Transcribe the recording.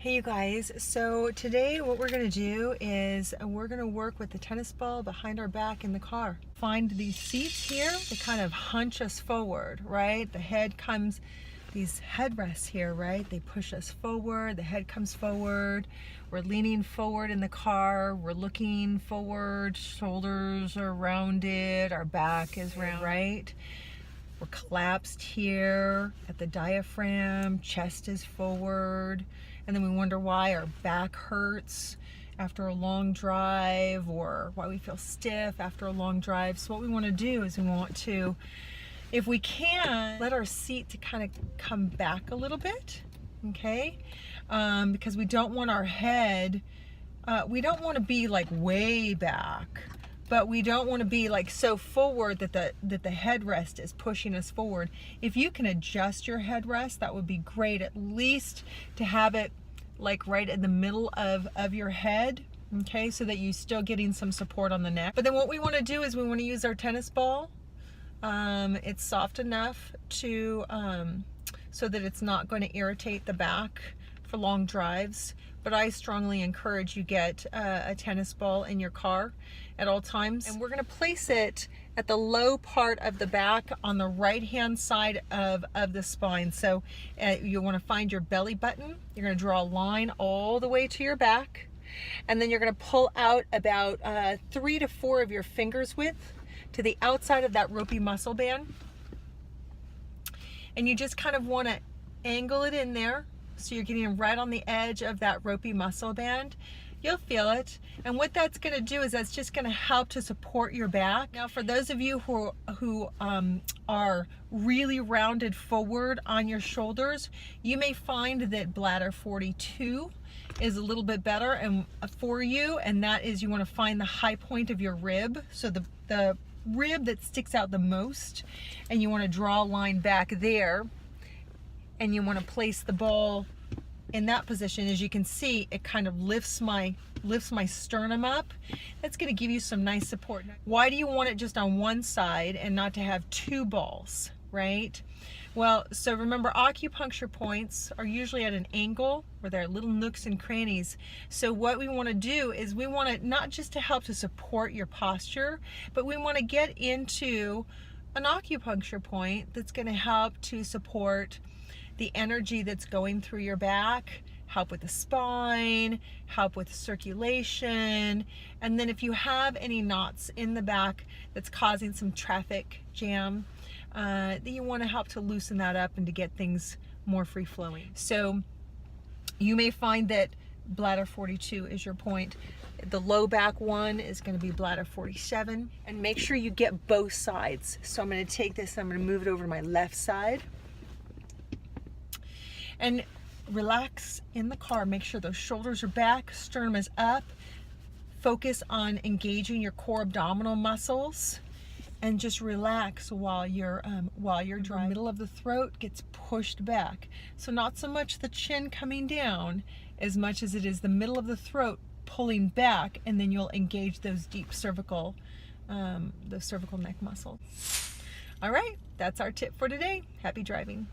Hey you guys, so today what we're going to do is we're going to work with the tennis ball behind our back in the car. Find these seats here that kind of hunch us forward, right? The head comes, these headrests here, right? They push us forward, the head comes forward, we're leaning forward in the car, we're looking forward, shoulders are rounded, our back is round, right? We're collapsed here at the diaphragm, chest is forward, and then we wonder why our back hurts after a long drive or why we feel stiff after a long drive. So what we want to do is we want to, if we can, let our seat to kind of come back a little bit, okay? Because we don't want our head, we don't want to be like way back, but we don't want to be like so forward that the headrest is pushing us forward. If you can adjust your headrest, that would be great, at least to have it like right in the middle of your head, okay, so that you're still getting some support on the neck. But then what we want to do is we want to use our tennis ball. It's soft enough to so that it's not going to irritate the back for long drives, but I strongly encourage you get a tennis ball in your car at all times. And we're going to place it at the low part of the back on the right hand side of the spine. So you want to find your belly button. You're going to draw a line all the way to your back, and then you're going to pull out about 3 to 4 of your fingers width to the outside of that ropey muscle band, and you just kind of want to angle it in there so you're getting right on the edge of that ropey muscle band. You'll feel it, and what that's going to do is that's just going to help to support your back. Now for those of you who are really rounded forward on your shoulders, you may find that bladder 42 is a little bit better and for you, and that is you want to find the high point of your rib, so the rib that sticks out the most, and you want to draw a line back there, and you want to place the ball in that position. As you can see, it kind of lifts my sternum up. That's going to give you some nice support. Why do you want it just on one side and not to have two balls, right? Well, so remember, acupuncture points are usually at an angle where there are little nooks and crannies. So what we want to do is we want to not just to help to support your posture, but we want to get into an acupuncture point that's going to help to support the energy that's going through your back, help with the spine, help with circulation, and then if you have any knots in the back that's causing some traffic jam, then you want to help to loosen that up and to get things more free-flowing. So you may find that bladder 42 is your point. The low back one is going to be bladder 47, and make sure you get both sides. So I'm going to take this, I'm going to move it over to my left side. And relax in the car. Make sure those shoulders are back, sternum is up. Focus on engaging your core abdominal muscles, and just relax while you're driving. The middle of the throat gets pushed back. So not so much the chin coming down as much as it is the middle of the throat pulling back, and then you'll engage those deep cervical, neck muscles. All right, that's our tip for today. Happy driving.